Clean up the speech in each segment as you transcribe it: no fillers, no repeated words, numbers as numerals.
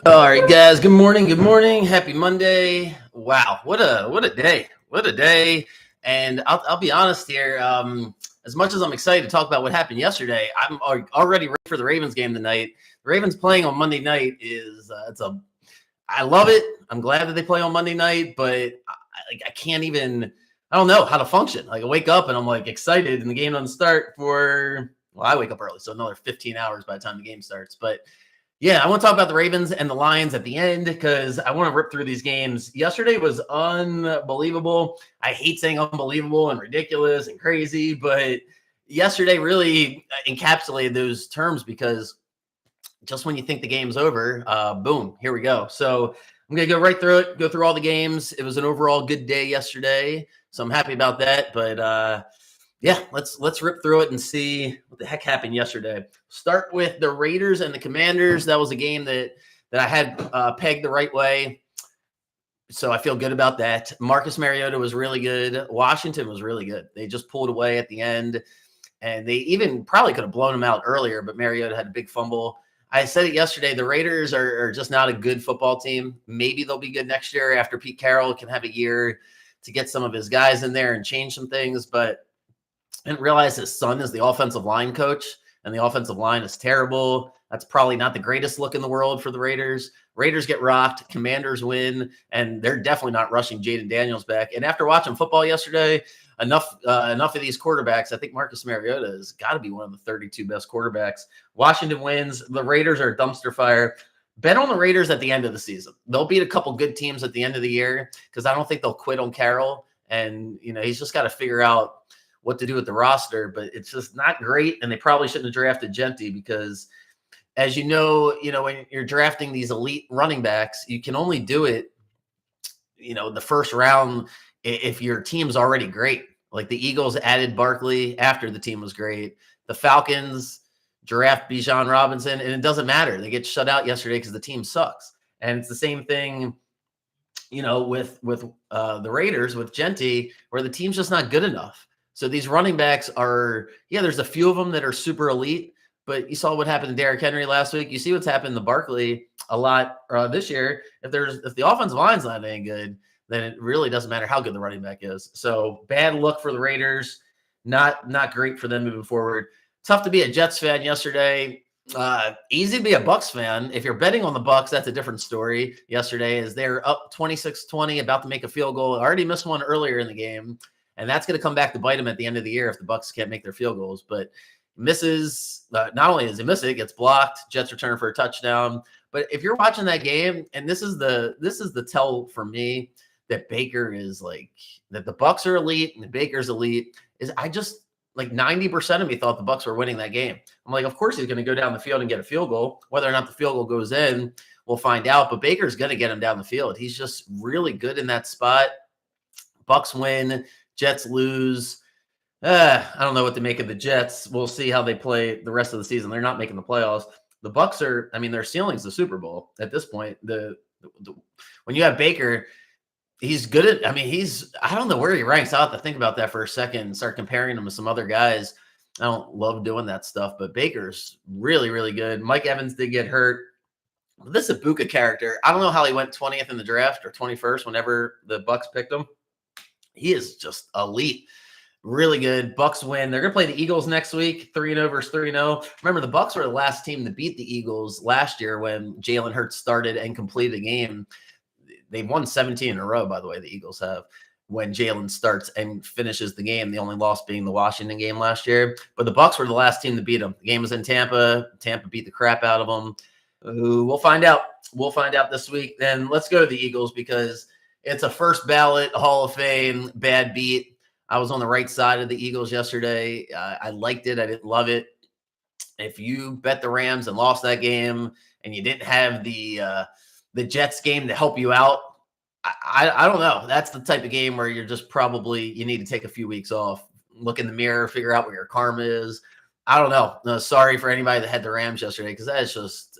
All right, guys. Good morning. Good morning. Happy Monday. Wow, what a day. What a day. And I'll be honest here. As much as I'm excited to talk about what happened yesterday, I'm already ready for the Ravens game tonight. The Ravens playing on Monday night is I love it. I'm glad that they play on Monday night, but I can't even. I don't know how to function. Like I wake up and I'm like excited, and the game doesn't start for. Well, I wake up early, so another 15 hours by the time the game starts. But yeah, I want to talk about the Ravens and the Lions at the end because I want to rip through these games. Yesterday was unbelievable. I hate saying unbelievable and ridiculous and crazy, but yesterday really encapsulated those terms because just when you think the game's over, boom, here we go. So I'm going to go right through it, go through all the games. It was an overall good day yesterday, so I'm happy about that. But yeah, let's rip through it and see what the heck happened yesterday. Start with the Raiders and the Commanders. That was a game that I had pegged the right way, so I feel good about that. Marcus Mariota was really good. Washington was really good. They just pulled away at the end, and they even probably could have blown them out earlier, but Mariota had a big fumble. I said it yesterday. The Raiders are just not a good football team. Maybe they'll be good next year after Pete Carroll can have a year to get some of his guys in there and change some things, but I didn't realize his son is the offensive line coach, and the offensive line is terrible. That's probably not the greatest look in the world for the Raiders. Raiders get rocked, Commanders win, and they're definitely not rushing Jaden Daniels back. And after watching football yesterday, enough of these quarterbacks. I think Marcus Mariota has got to be one of the 32 best quarterbacks. Washington wins. The Raiders are a dumpster fire. Bet on the Raiders at the end of the season. They'll beat a couple good teams at the end of the year because I don't think they'll quit on Carroll. And, he's just got to figure out what to do with the roster, but it's just not great. And they probably shouldn't have drafted Gentry because, as you know, when you're drafting these elite running backs, you can only do it, the first round if your team's already great. Like the Eagles added Barkley after the team was great. The Falcons draft Bijan Robinson, and it doesn't matter. They get shut out yesterday because the team sucks. And it's the same thing, with the Raiders with Gentry, where the team's just not good enough. So these running backs are, there's a few of them that are super elite, but you saw what happened to Derrick Henry last week. You see what's happened to Barkley a lot this year. If the offensive line's not any good, then it really doesn't matter how good the running back is. So bad look for the Raiders. Not great for them moving forward. Tough to be a Jets fan yesterday. Easy to be a Bucks fan. If you're betting on the Bucks, that's a different story. Yesterday, as they're up 26-20, about to make a field goal. Already missed one earlier in the game. And that's going to come back to bite them at the end of the year if the Bucks can't make their field goals. But misses, not only does he miss it, gets blocked. Jets return for a touchdown. But if you're watching that game, and this is the tell for me that Baker is that the Bucks are elite and the Baker's elite, is I just 90% of me thought the Bucks were winning that game. I'm like, of course he's going to go down the field and get a field goal. Whether or not the field goal goes in, we'll find out. But Baker's going to get him down the field. He's just really good in that spot. Bucks win. Jets lose. I don't know what to make of the Jets. We'll see how they play the rest of the season. They're not making the playoffs. The Bucks are, their ceiling's the Super Bowl at this point. When you have Baker, he's good at, I don't know where he ranks. I'll have to think about that for a second and start comparing him to some other guys. I don't love doing that stuff, but Baker's really, really good. Mike Evans did get hurt. This Ibuka character, I don't know how he went 20th in the draft or 21st whenever the Bucks picked him. He is just elite. Really good. Bucks win. They're going to play the Eagles next week, 3-0 versus 3-0. Remember, the Bucks were the last team to beat the Eagles last year when Jalen Hurts started and completed a game. They've won 17 in a row, by the way, the Eagles have, when Jalen starts and finishes the game, the only loss being the Washington game last year. But the Bucks were the last team to beat them. The game was in Tampa. Tampa beat the crap out of them. We'll find out. We'll find out this week. Then let's go to the Eagles because it's a first ballot Hall of Fame bad beat. I was on the right side of the Eagles yesterday. I liked it. I didn't love it. If you bet the Rams and lost that game and you didn't have the Jets game to help you out, I don't know. That's the type of game where you're just you need to take a few weeks off, look in the mirror, figure out where your karma is. I don't know. No, sorry for anybody that had the Rams yesterday because that is just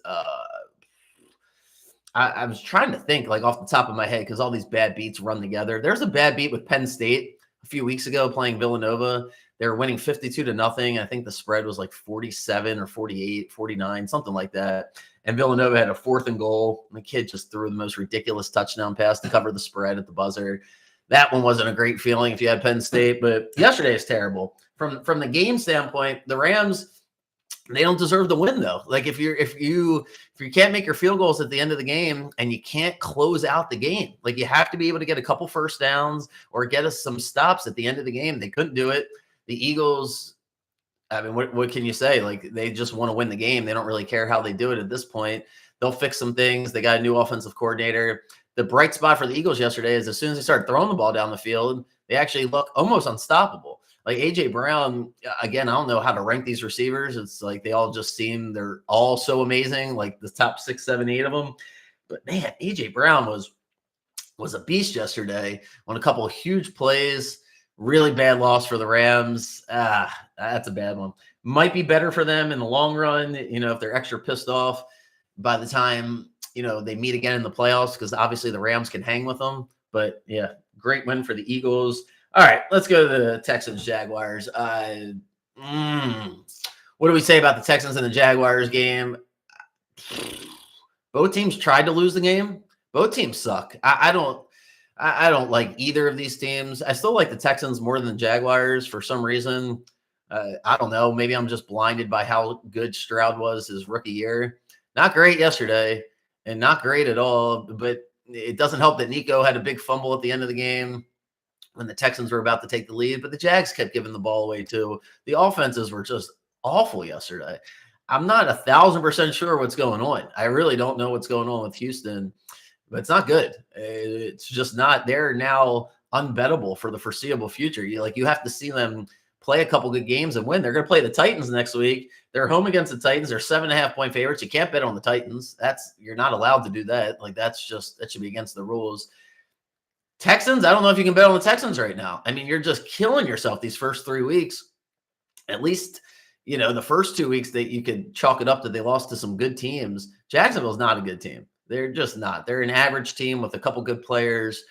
I was trying to think off the top of my head because all these bad beats run together. There's a bad beat with Penn State a few weeks ago playing Villanova. They were winning 52-0. I think the spread was like 47 or 48, 49, something like that. And Villanova had a 4th and goal. The kid just threw the most ridiculous touchdown pass to cover the spread at the buzzer. That one wasn't a great feeling if you had Penn State, but yesterday is terrible. From the game standpoint, the Rams, they don't deserve the win though. Like if you can't make your field goals at the end of the game and you can't close out the game, like you have to be able to get a couple first downs or get us some stops at the end of the game. They couldn't do it. The Eagles, I mean, what can you say? Like they just want to win the game. They don't really care how they do it at this point. They'll fix some things. They got a new offensive coordinator. The bright spot for the Eagles yesterday is as soon as they start throwing the ball down the field, they actually look almost unstoppable. Like A.J. Brown, again, I don't know how to rank these receivers. It's like they all just seem they're all so amazing, like the top 6, 7, 8 of them. But man, A.J. Brown was a beast yesterday on a couple of huge plays. Really bad loss for the Rams. That's a bad one. Might be better for them in the long run, if they're extra pissed off by the time, they meet again in the playoffs, because obviously the Rams can hang with them. But yeah, great win for the Eagles. All right, let's go to the Texans-Jaguars. What do we say about the Texans and the Jaguars game? Both teams tried to lose the game. Both teams suck. I don't like either of these teams. I still like the Texans more than the Jaguars for some reason. I don't know. Maybe I'm just blinded by how good Stroud was his rookie year. Not great yesterday and not great at all, but it doesn't help that Nico had a big fumble at the end of the game when the Texans were about to take the lead, but the Jags kept giving the ball away too. The offenses were just awful yesterday. I'm not 1,000% sure what's going on. I really don't know what's going on with Houston, but it's not good. It's just not. They're now unbettable for the foreseeable future. You have to see them play a couple good games and win. They're going to play the Titans next week. They're home against the Titans. They're 7.5-point favorites. You can't bet on the Titans. You're not allowed to do that. That should be against the rules. Texans, I don't know if you can bet on the Texans right now. I mean, you're just killing yourself these first 3 weeks. At least, the first 2 weeks that you could chalk it up that they lost to some good teams. Jacksonville's not a good team. They're just not. They're an average team with a couple good players.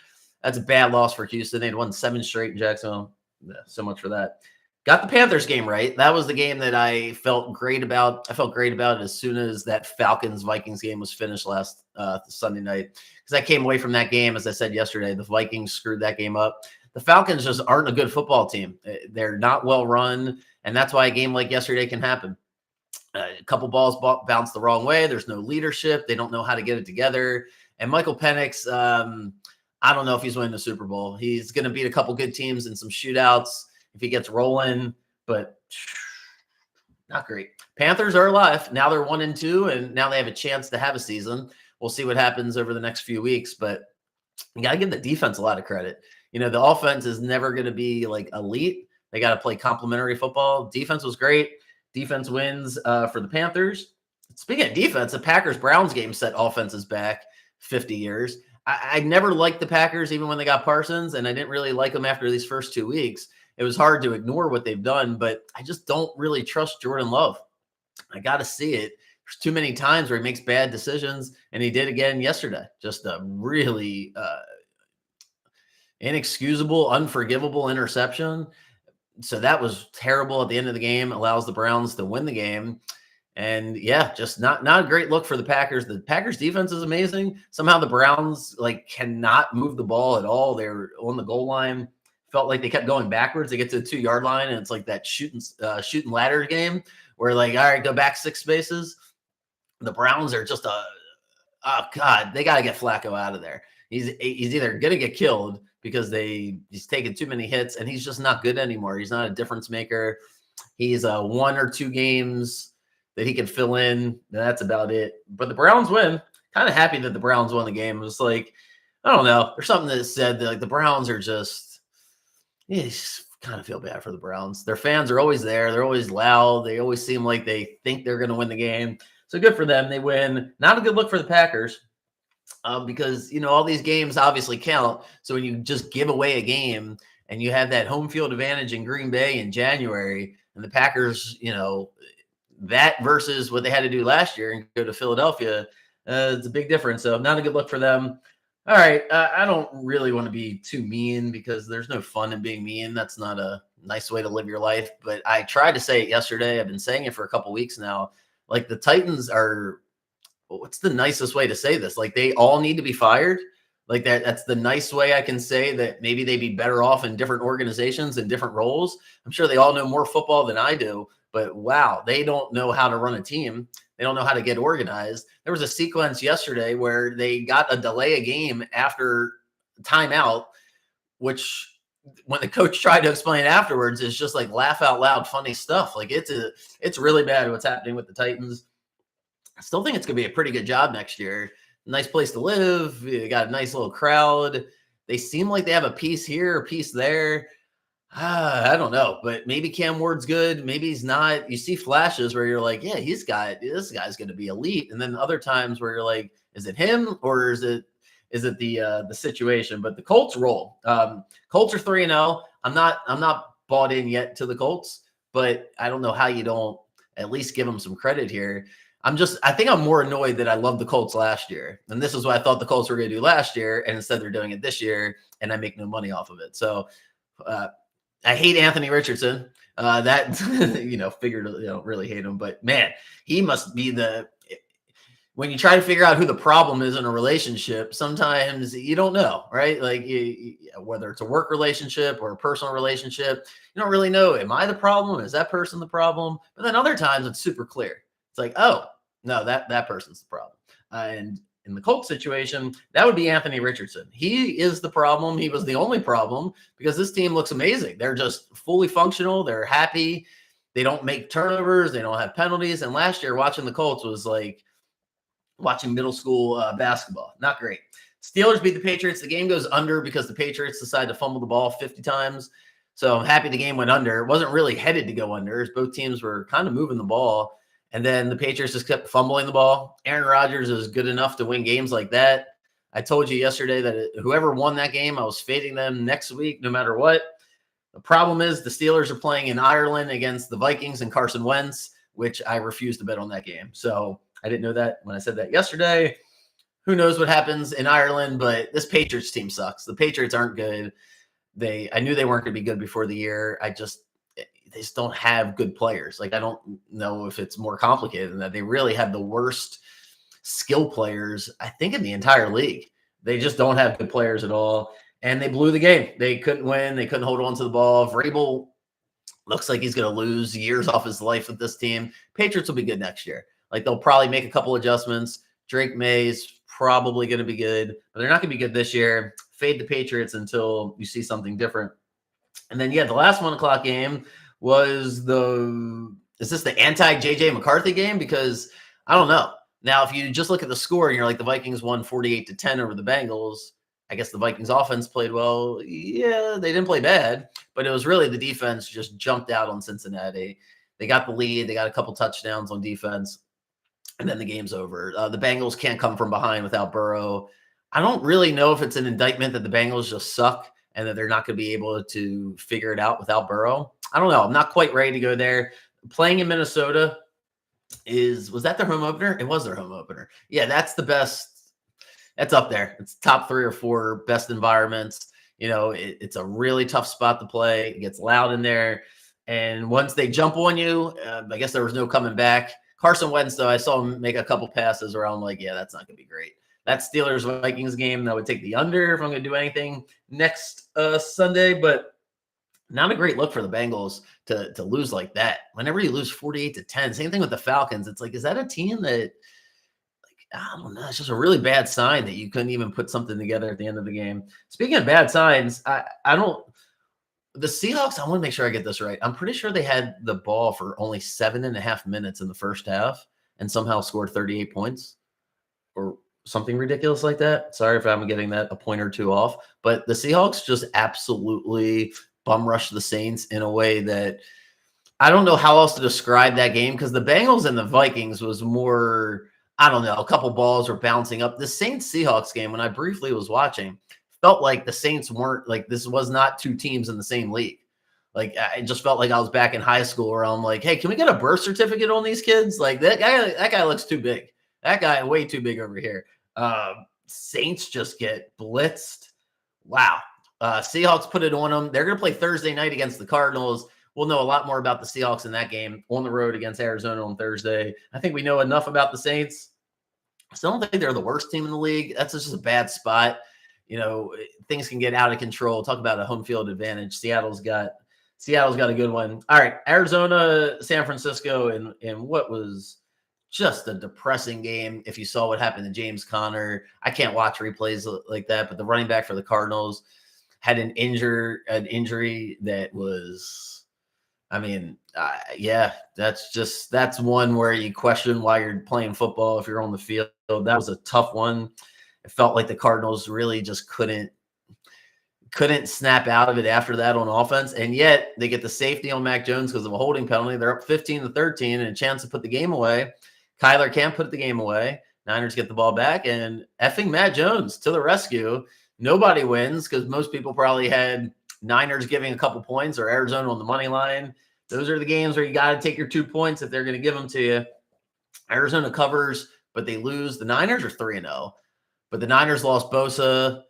That's a bad loss for Houston. They'd won 7 straight in Jacksonville. Yeah, so much for that. Got the Panthers game right. That was the game that I felt great about. I felt great about it as soon as that Falcons-Vikings game was finished last Sunday night, because I came away from that game, as I said yesterday, the Vikings screwed that game up. The Falcons just aren't a good football team. They're not well run, and that's why a game like yesterday can happen. A couple balls bounced the wrong way. There's no leadership. They don't know how to get it together. And Michael Penix, I don't know if he's winning the Super Bowl. He's going to beat a couple good teams in some shootouts if he gets rolling, but not great. Panthers are alive. Now they're 1-2, and now they have a chance to have a season. We'll see what happens over the next few weeks, but you got to give the defense a lot of credit. The offense is never going to be like elite. They got to play complementary football. Defense was great. Defense wins for the Panthers. Speaking of defense, the Packers-Browns game set offenses back 50 years. I never liked the Packers even when they got Parsons, and I didn't really like them after these first 2 weeks. It was hard to ignore what they've done, but I just don't really trust Jordan Love. I got to see it. There's too many times where he makes bad decisions, and he did again yesterday. Just a really inexcusable, unforgivable interception. So that was terrible at the end of the game. Allows the Browns to win the game. And yeah, just not a great look for the Packers. The Packers defense is amazing. Somehow the Browns cannot move the ball at all. They're on the goal line. Felt like they kept going backwards. They get to the 2-yard line, and it's like that shooting ladder game where all right, go back 6 spaces. The Browns are just oh God, they got to get Flacco out of there. He's either going to get killed because he's taken too many hits, and he's just not good anymore. He's not a difference maker. He's 1 or 2 games that he can fill in, and that's about it. But the Browns win. Kind of happy that the Browns won the game. It was I don't know. There's something that said that the Browns are just you just kind of feel bad for the Browns. Their fans are always there. They're always loud. They always seem like they think they're going to win the game. So good for them. They win. Not a good look for the Packers because, all these games obviously count. So when you just give away a game and you have that home field advantage in Green Bay in January, and the Packers, that versus what they had to do last year and go to Philadelphia, it's a big difference. So not a good look for them. All right. I don't really want to be too mean because there's no fun in being mean. That's not a nice way to live your life. But I tried to say it yesterday. I've been saying it for a couple weeks now. Like the Titans are, what's the nicest way to say this? Like they all need to be fired. Like that's the nice way I can say that maybe they'd be better off in different organizations and different roles. I'm sure they all know more football than I do, but wow, they don't know how to run a team. They don't know how to get organized. There was a sequence yesterday where they got a delay a game after timeout, which when the coach tried to explain afterwards is just like laugh out loud funny stuff. Like it's really bad what's happening with the Titans. I still think it's going to be a pretty good job next year. Nice place to live. You got a nice little crowd. They seem like they have a piece here, a piece there. I don't know, but maybe Cam Ward's good. Maybe he's not. You see flashes where you're like, yeah, this guy's going to be elite. And then other times where you're like, is it him or is it the situation? But the Colts roll. Colts are 3-0. I'm not bought in yet to the Colts, but I don't know how you don't at least give them some credit here. I think I'm more annoyed that I loved the Colts last year. And this is what I thought the Colts were going to do last year. And instead they're doing it this year and I make no money off of it. So I hate Anthony Richardson. Figured, really hate him, but man, he must be when you try to figure out who the problem is in a relationship, sometimes you don't know, right? Like whether it's a work relationship or a personal relationship, you don't really know. Am I the problem? Is that person the problem? But then other times it's super clear. It's like, oh, no, that person's the problem. And in the Colts situation, that would be Anthony Richardson. He is the problem. He was the only problem because this team looks amazing. They're just fully functional. They're happy. They don't make turnovers. They don't have penalties. And last year, watching the Colts was like watching middle school basketball. Not great. Steelers beat the Patriots. The game goes under because the Patriots decided to fumble the ball 50 times. So I'm happy the game went under. It wasn't really headed to go under. Both teams were kind of moving the ball. And then the Patriots just kept fumbling the ball. Aaron Rodgers is good enough to win games like that. I told you yesterday that whoever won that game, I was fading them next week, no matter what. The problem is the Steelers are playing in Ireland against the Vikings and Carson Wentz, which I refuse to bet on that game. So I didn't know that when I said that yesterday. Who knows what happens in Ireland, but this Patriots team sucks. The Patriots aren't good. I knew they weren't going to be good before the year. They just don't have good players. Like, I don't know if it's more complicated than that. They really have the worst skill players, I think, in the entire league. They just don't have good players at all. And they blew the game. They couldn't win. They couldn't hold on to the ball. Vrabel looks like he's going to lose years off his life with this team. Patriots will be good next year. Like, they'll probably make a couple adjustments. Drake May's probably going to be good, but they're not going to be good this year. Fade the Patriots until you see something different. And then, the last 1:00 game was is this the anti-JJ McCarthy game? Because I don't know. Now, if you just look at the score and you're like, the Vikings won 48-10 over the Bengals, I guess the Vikings offense played well. Yeah, they didn't play bad, but it was really the defense just jumped out on Cincinnati. They got the lead. They got a couple touchdowns on defense, and then the game's over. The Bengals can't come from behind without Burrow. I don't really know if it's an indictment that the Bengals just suck and that they're not going to be able to figure it out without Burrow. I don't know. I'm not quite ready to go there. Playing in Minnesota was that their home opener? It was their home opener. Yeah, that's the best. That's up there. It's top 3 or 4 best environments. It's a really tough spot to play. It gets loud in there. And once they jump on you, I guess there was no coming back. Carson Wentz, though, I saw him make a couple passes where I'm like, yeah, that's not going to be great. That Steelers-Vikings game, that would take the under if I'm going to do anything next Sunday. But not a great look for the Bengals to lose like that. Whenever you lose 48-10, same thing with the Falcons. It's like, is that a team that, I don't know, it's just a really bad sign that you couldn't even put something together at the end of the game. Speaking of bad signs, the Seahawks, I want to make sure I get this right. I'm pretty sure they had the ball for only 7.5 minutes in the first half and somehow scored 38 points or something ridiculous like that. Sorry if I'm getting that a point or two off, but the Seahawks just absolutely bum rushed the Saints in a way that I don't know how else to describe that game, because the Bengals and the Vikings was more, I don't know, a couple balls were bouncing up. The Saints-Seahawks game, when I briefly was watching, felt like the Saints weren't, like, this was not 2 teams in the same league. Like, I just felt like I was back in high school where I'm like, hey, can we get a birth certificate on these kids? Like, that guy looks too big. That guy way too big over here. Saints just get blitzed. Wow. Seahawks put it on them. They're going to play Thursday night against the Cardinals. We'll know a lot more about the Seahawks in that game on the road against Arizona on Thursday. I think we know enough about the Saints. I still don't think they're the worst team in the league. That's just a bad spot. Things can get out of control. Talk about a home field advantage. Seattle's got a good one. All right, Arizona, San Francisco, and what was just a depressing game. If you saw what happened to James Conner, I can't watch replays like that. But the running back for the Cardinals had an injury that was. That's one where you question why you're playing football if you're on the field. That was a tough one. It felt like the Cardinals really just couldn't snap out of it after that on offense. And yet they get the safety on Mac Jones because of a holding penalty. They're up 15-13 and a chance to put the game away. Kyler can't put the game away. Niners get the ball back, and effing Matt Jones to the rescue. Nobody wins because most people probably had Niners giving a couple points or Arizona on the money line. Those are the games where you got to take your 2 points if they're going to give them to you. Arizona covers, but they lose. The Niners are 3-0, but the Niners lost Bosa,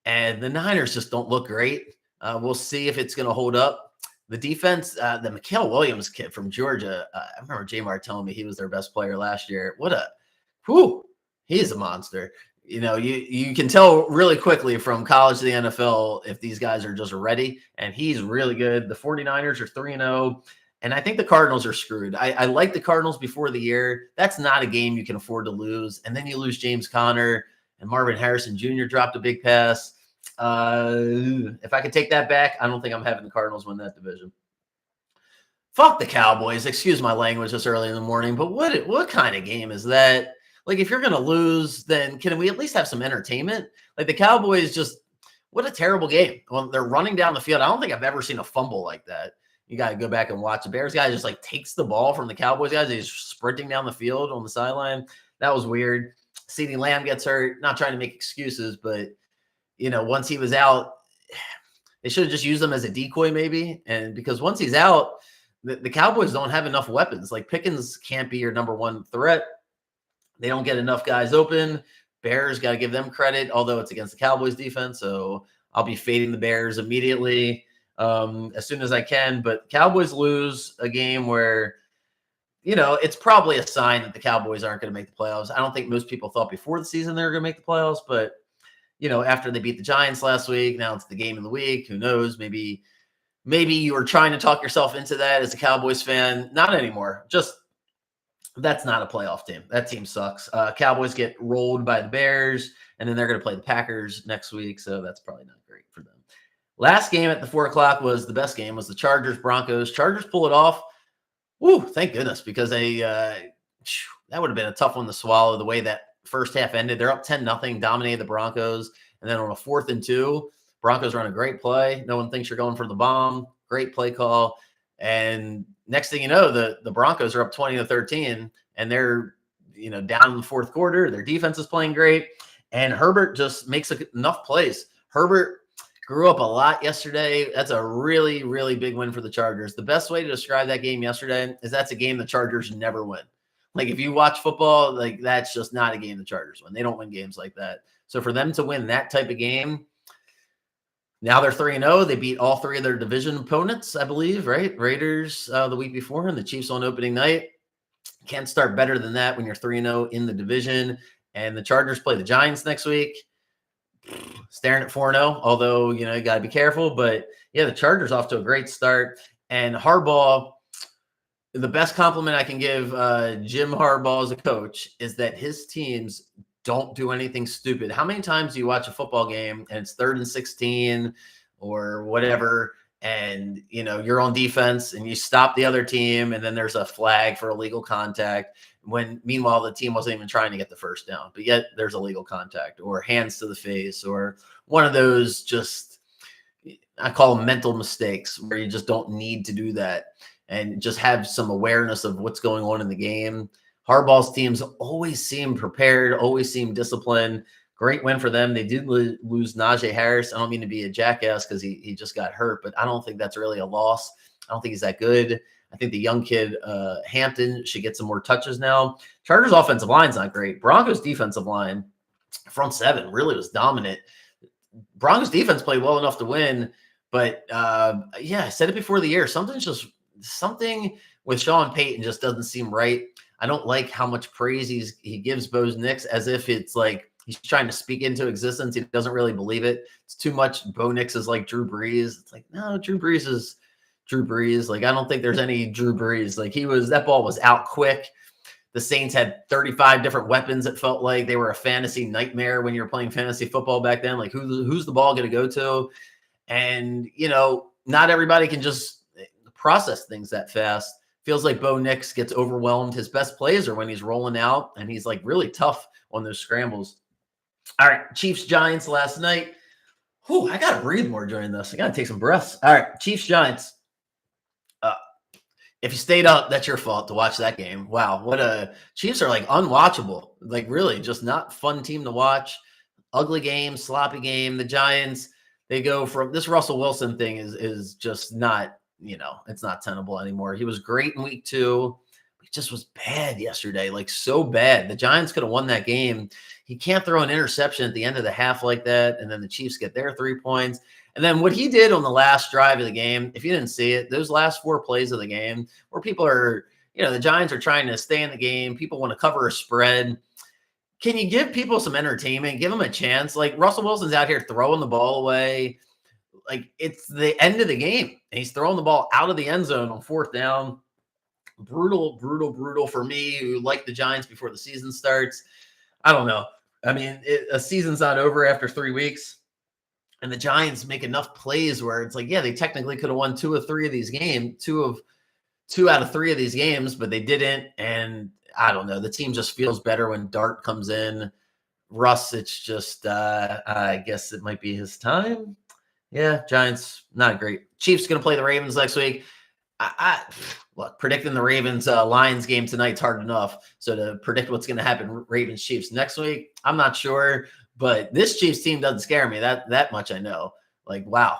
and the Niners just don't look great. We'll see if it's going to hold up. The defense, the Mikael Williams kid from Georgia, I remember J-Mar telling me he was their best player last year. He's a monster. You can tell really quickly from college to the NFL if these guys are just ready, and he's really good. The 49ers are 3-0, and I think the Cardinals are screwed. I like the Cardinals before the year. That's not a game you can afford to lose, and then you lose James Conner, and Marvin Harrison Jr. dropped a big pass. If I could take that back, I don't think I'm having the Cardinals win that division. Fuck the Cowboys. Excuse my language this early in the morning, but what kind of game is that? Like, if you're going to lose, then can we at least have some entertainment? Like, the Cowboys what a terrible game. Well, they're running down the field. I don't think I've ever seen a fumble like that. You got to go back and watch. The Bears guy just takes the ball from the Cowboys guys. He's sprinting down the field on the sideline. That was weird. CeeDee Lamb gets hurt. Not trying to make excuses, but, once he was out, they should have just used him as a decoy maybe. And because once he's out, the Cowboys don't have enough weapons. Like, Pickens can't be your number one threat. They don't get enough guys open. Bears, got to give them credit, although it's against the Cowboys defense. So I'll be fading the Bears immediately as soon as I can. But Cowboys lose a game where, it's probably a sign that the Cowboys aren't going to make the playoffs. I don't think most people thought before the season they were going to make the playoffs. But, after they beat the Giants last week, now it's the game of the week. Who knows? Maybe you were trying to talk yourself into that as a Cowboys fan. Not anymore. That's not a playoff team. That team sucks. Cowboys get rolled by the Bears, and then they're going to play the Packers next week, so that's probably not great for them. Last game at the 4 o'clock was the best game, was the Chargers-Broncos. Chargers pull it off. Woo, thank goodness, because that would have been a tough one to swallow the way that first half ended. They're up 10-0, dominated the Broncos, and then on a 4th and 2, Broncos run a great play. No one thinks you're going for the bomb. Great play call. And next thing you know, the Broncos are up 20-13, and they're down in the 4th quarter. Their defense is playing great, and Herbert just makes enough plays. Herbert grew up a lot yesterday. That's a really, really big win for the Chargers. The best way to describe that game yesterday is that's a game the Chargers never win. Like, if you watch football, that's just not a game the Chargers win. They don't win games like that. So for them to win that type of game. Now they're 3-0. They beat all 3 of their division opponents, I believe, right? Raiders the week before and the Chiefs on opening night. Can't start better than that when you're 3-0 in the division. And the Chargers play the Giants next week. Staring at 4-0, although, you got to be careful. But, yeah, the Chargers off to a great start. And Harbaugh, the best compliment I can give Jim Harbaugh as a coach is that his teams don't do anything stupid. How many times do you watch a football game and it's 3rd and 16 or whatever, and you're on defense and you stop the other team and then there's a flag for illegal contact when meanwhile the team wasn't even trying to get the first down, but yet there's illegal contact or hands to the face or one of those I call them mental mistakes where you just don't need to do that and just have some awareness of what's going on in the game. Harbaugh's teams always seem prepared, always seem disciplined. Great win for them. They did lose Najee Harris. I don't mean to be a jackass because he just got hurt, but I don't think that's really a loss. I don't think he's that good. I think the young kid, Hampton, should get some more touches now. Chargers offensive line's not great. Broncos defensive line front seven really was dominant. Broncos defense played well enough to win, but yeah, I said it before the year. Something with Sean Payton just doesn't seem right. I don't like how much praise he gives Bo Nix as if it's like he's trying to speak into existence. He doesn't really believe it. It's too much. Bo Nix is like Drew Brees. It's like, no, Drew Brees is Drew Brees. Like, I don't think there's any Drew Brees. Like, that ball was out quick. The Saints had 35 different weapons. It felt like they were a fantasy nightmare when you were playing fantasy football back then. Like, who's the ball going to go to? And, not everybody can just process things that fast. Feels like Bo Nix gets overwhelmed. His best plays are when he's rolling out, and he's like really tough on those scrambles. All right, Chiefs Giants last night. Whew, I got to breathe more during this. I got to take some breaths. All right, Chiefs Giants. If you stayed up, that's your fault to watch that game. Wow, Chiefs are like unwatchable. Like really, just not fun team to watch. Ugly game, sloppy game. The Giants, they go from this Russell Wilson thing is just not, it's not tenable anymore. He was great in week 2. He just was bad yesterday, like so bad. The Giants could have won that game. He can't throw an interception at the end of the half like that, and then the Chiefs get their 3 points. And then what he did on the last drive of the game, if you didn't see it, those last 4 plays of the game where people are, the Giants are trying to stay in the game. People want to cover a spread. Can you give people some entertainment? Give them a chance. Like Russell Wilson's out here throwing the ball away. Like it's the end of the game. And he's throwing the ball out of the end zone on 4th down. Brutal, brutal, brutal for me who like the Giants before the season starts. I don't know. I mean, a season's not over after 3 weeks. And the Giants make enough plays where it's like, yeah, they technically could have won 2 of 3 of these games, 2 out of 3 of these games, but they didn't. And I don't know. The team just feels better when Dart comes in. Russ, it's just, I guess it might be his time. Yeah, Giants, not great. Chiefs going to play the Ravens next week. Look, predicting the Ravens Lions game tonight's hard enough. So to predict what's going to happen, Ravens Chiefs next week, I'm not sure. But this Chiefs team doesn't scare me. That much I know. Like, wow,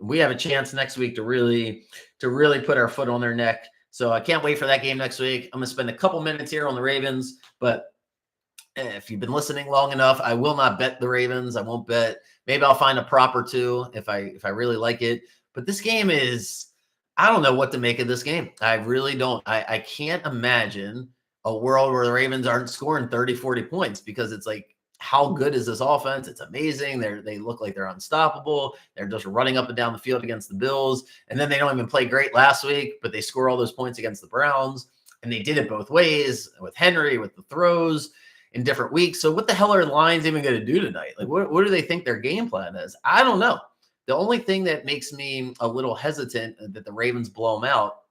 we have a chance next week to really put our foot on their neck. So I can't wait for that game next week. I'm going to spend a couple minutes here on the Ravens, but if you've been listening long enough, I will not bet the Ravens. I won't bet. Maybe I'll find a prop or two if I really like it. But this game is, I don't know what to make of this game. I really don't. I can't imagine a world where the Ravens aren't scoring 30, 40 points because it's like, how good is this offense? It's amazing. They look like they're unstoppable. They're just running up and down the field against the Bills. And then they don't even play great last week, but they score all those points against the Browns. And they did it both ways with Henry, with the throws in different weeks. So what the hell are the Lions even going to do tonight? Like, what do they think their game plan is? I don't know. The only thing that makes me a little hesitant that the Ravens blow them out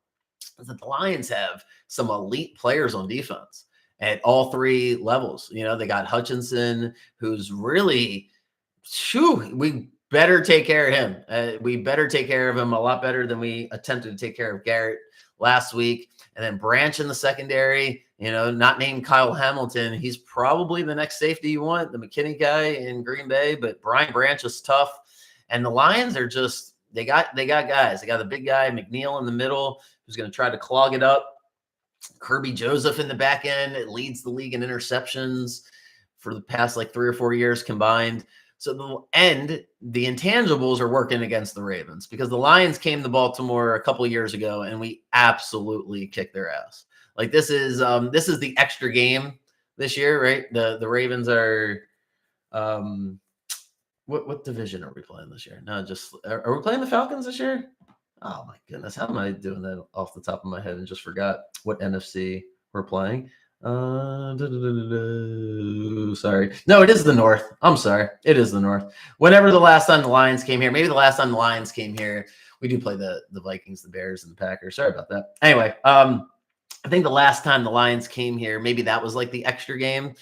is that the Lions have some elite players on defense at all 3 levels. They got Hutchinson, who's really, we better take care of him. We better take care of him a lot better than we attempted to take care of Garrett last week. And then Branch in the secondary, not named Kyle Hamilton. He's probably the next safety you want, the McKinney guy in Green Bay, but Brian Branch is tough. And the Lions are just, they got guys. They got the big guy, McNeil in the middle, who's going to try to clog it up. Kirby Joseph in the back end. It leads the league in interceptions for the past 3 or 4 years combined. So the intangibles are working against the Ravens because the Lions came to Baltimore a couple of years ago and we absolutely kicked their ass. Like this is the extra game this year, right? The Ravens are, what division are we playing this year? No, just are we playing the Falcons this year? Oh my goodness, how am I doing that off the top of my head and just forgot what NFC we're playing? Sorry. No, it is the North. I'm sorry. It is the North. Whenever the last time the Lions came here, maybe the last time the Lions came here, we do play the Vikings, the Bears, and the Packers. Sorry about that. Anyway, I think the last time the Lions came here, maybe that was like the extra game.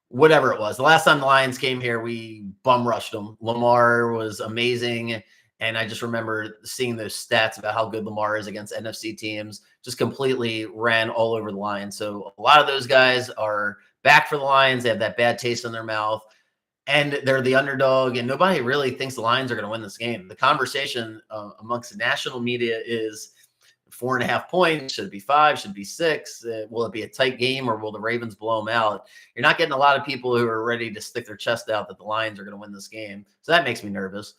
Whatever it was. The last time the Lions came here, we bum rushed them. Lamar was amazing. And I just remember seeing those stats about how good Lamar is against NFC teams, just completely ran all over the Lions. So a lot of those guys are back for the Lions. They have that bad taste in their mouth and they're the underdog and nobody really thinks the Lions are going to win this game. The conversation amongst the national media is 4.5 points? Should it be 5? Should it be 6? Will it be a tight game, or will the Ravens blow them out? You're not getting a lot of people who are ready to stick their chest out that the Lions are going to win this game. So that makes me nervous.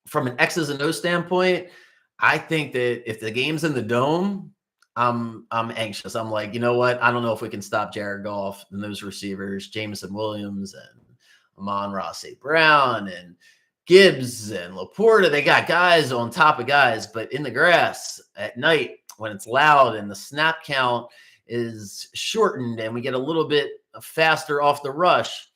From an X's and O's standpoint, I think that if the game's in the dome, I'm anxious. I'm like, you know what? I don't know if we can stop Jared Goff and those receivers, Jameson Williams and Amon-Ra St. Brown and Gibbs and Laporta. They got guys on top of guys, but in the grass at night when it's loud and the snap count is shortened and we get a little bit faster off the rush,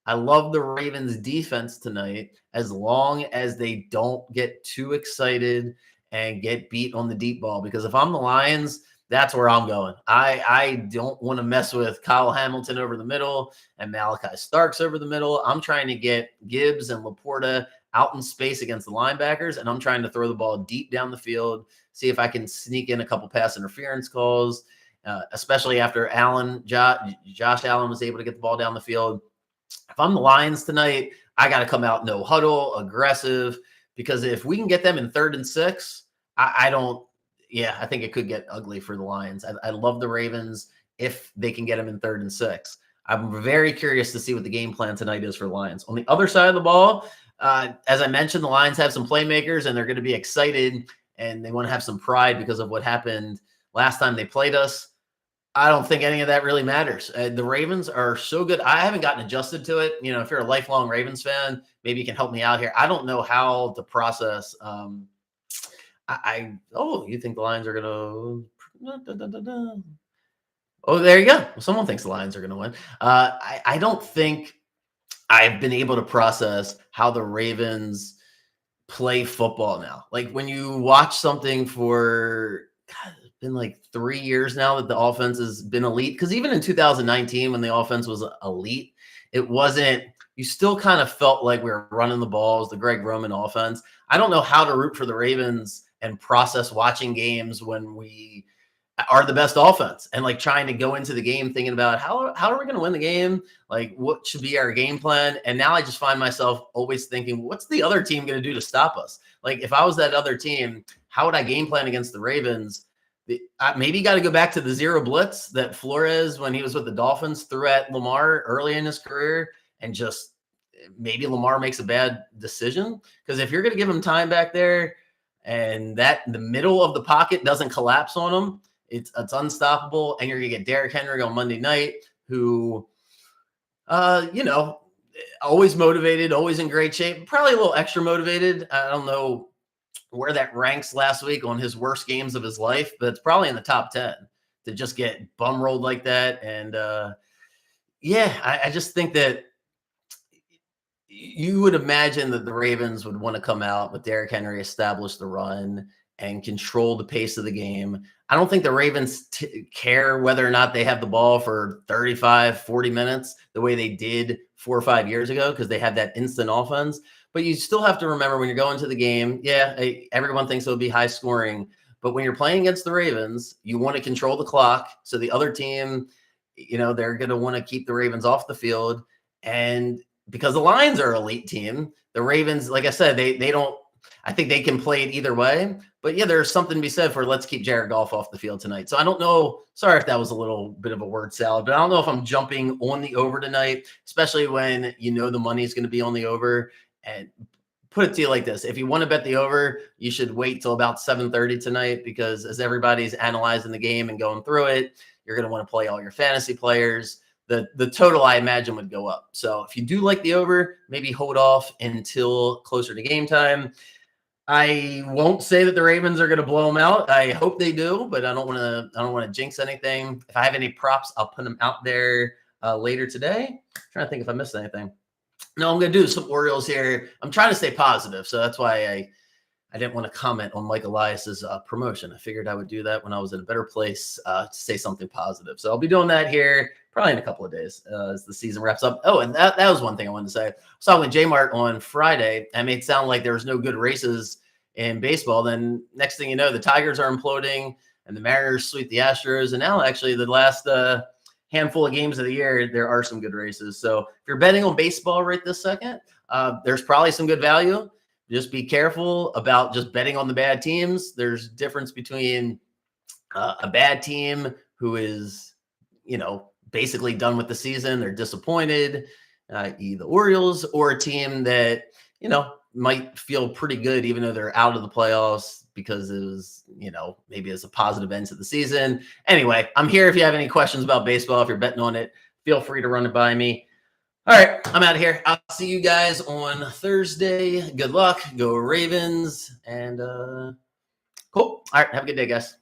I love the Ravens defense tonight as long as they don't get too excited and get beat on the deep ball. Because if I'm the Lions, that's where I'm going. I don't want to mess with Kyle Hamilton over the middle and Malachi Starks over the middle. I'm trying to get Gibbs and Laporta out in space against the linebackers, and I'm trying to throw the ball deep down the field, see if I can sneak in a couple pass interference calls, especially after Josh Allen was able to get the ball down the field. If I'm the Lions tonight, I got to come out no huddle, aggressive, because if we can get them in 3rd and 6, I think it could get ugly for the Lions. I love the Ravens if they can get them in 3rd and 6. I'm very curious to see what the game plan tonight is for the Lions. On the other side of the ball, as I mentioned, the Lions have some playmakers, and they're going to be excited, and they want to have some pride because of what happened last time they played us. I don't think any of that really matters. The Ravens are so good. I haven't gotten adjusted to it. You know, if you're a lifelong Ravens fan, maybe you can help me out here. I don't know how to process. You think the Lions are going to? Oh, there you go. Well, someone thinks the Lions are going to win. I don't think I've been able to process how the Ravens play football now. Like when you watch something for, God, it's been like 3 years now that the offense has been elite. Because even in 2019, when the offense was elite, it wasn't, you still kind of felt like we were running the balls, the Greg Roman offense. I don't know how to root for the Ravens and process watching games when we are the best offense and like trying to go into the game thinking about how are we going to win the game? Like what should be our game plan? And now I just find myself always thinking, what's the other team going to do to stop us? Like if I was that other team, how would I game plan against the Ravens? Maybe got to go back to the zero blitz that Flores, when he was with the Dolphins, threw at Lamar early in his career, and just maybe Lamar makes a bad decision. Because if you're going to give him time back there and that the middle of the pocket doesn't collapse on him, it's unstoppable. And you're going to get Derrick Henry on Monday night, who, always motivated, always in great shape, probably a little extra motivated. I don't know where that ranks last week on his worst games of his life, but it's probably in the top 10 to just get bum rolled like that. And I just think that you would imagine that the Ravens would want to come out with Derrick Henry, establish the run, and control the pace of the game. I don't think the Ravens care whether or not they have the ball for 35, 40 minutes the way they did 4 or 5 years ago, because they have that instant offense. But you still have to remember when you're going to the game, everyone thinks it'll be high scoring. But when you're playing against the Ravens, you want to control the clock. So the other team, they're going to want to keep the Ravens off the field. And because the Lions are an elite team, the Ravens, like I said, they don't, I think they can play it either way. But yeah, there's something to be said for let's keep Jared Goff off the field tonight. So I don't know. Sorry if that was a little bit of a word salad, but I don't know if I'm jumping on the over tonight, especially when the money is going to be on the over. And put it to you like this. If you want to bet the over, you should wait till about 7:30 tonight, because as everybody's analyzing the game and going through it, you're going to want to play all your fantasy players. The total, I imagine, would go up. So if you do like the over, maybe hold off until closer to game time. I won't say that the Ravens are going to blow them out. I hope they do, but I don't want to jinx anything. If I have any props, I'll put them out there later today. I'm trying to think if I missed anything. No, I'm going to do some Orioles here. I'm trying to stay positive, so that's why I didn't want to comment on Mike Elias's promotion. I figured I would do that when I was in a better place to say something positive. So I'll be doing that here probably in a couple of days as the season wraps up. Oh, and that was one thing I wanted to say. I was talking with J-Mart on Friday. I made it sound like there was no good races in baseball. Then next thing you know, the Tigers are imploding and the Mariners sweep the Astros. And now actually the last handful of games of the year, there are some good races. So if you're betting on baseball right this second, there's probably some good value. just be careful about just betting on the bad teams. There's difference between a bad team who is, basically done with the season. They're disappointed, the Orioles, or a team that, might feel pretty good even though they're out of the playoffs because it was, maybe it's a positive end to the season. Anyway, I'm here if you have any questions about baseball. If you're betting on it, feel free to run it by me. All right, I'm out of here. I'll see you guys on Thursday. Good luck. Go Ravens. And cool. All right, have a good day, guys.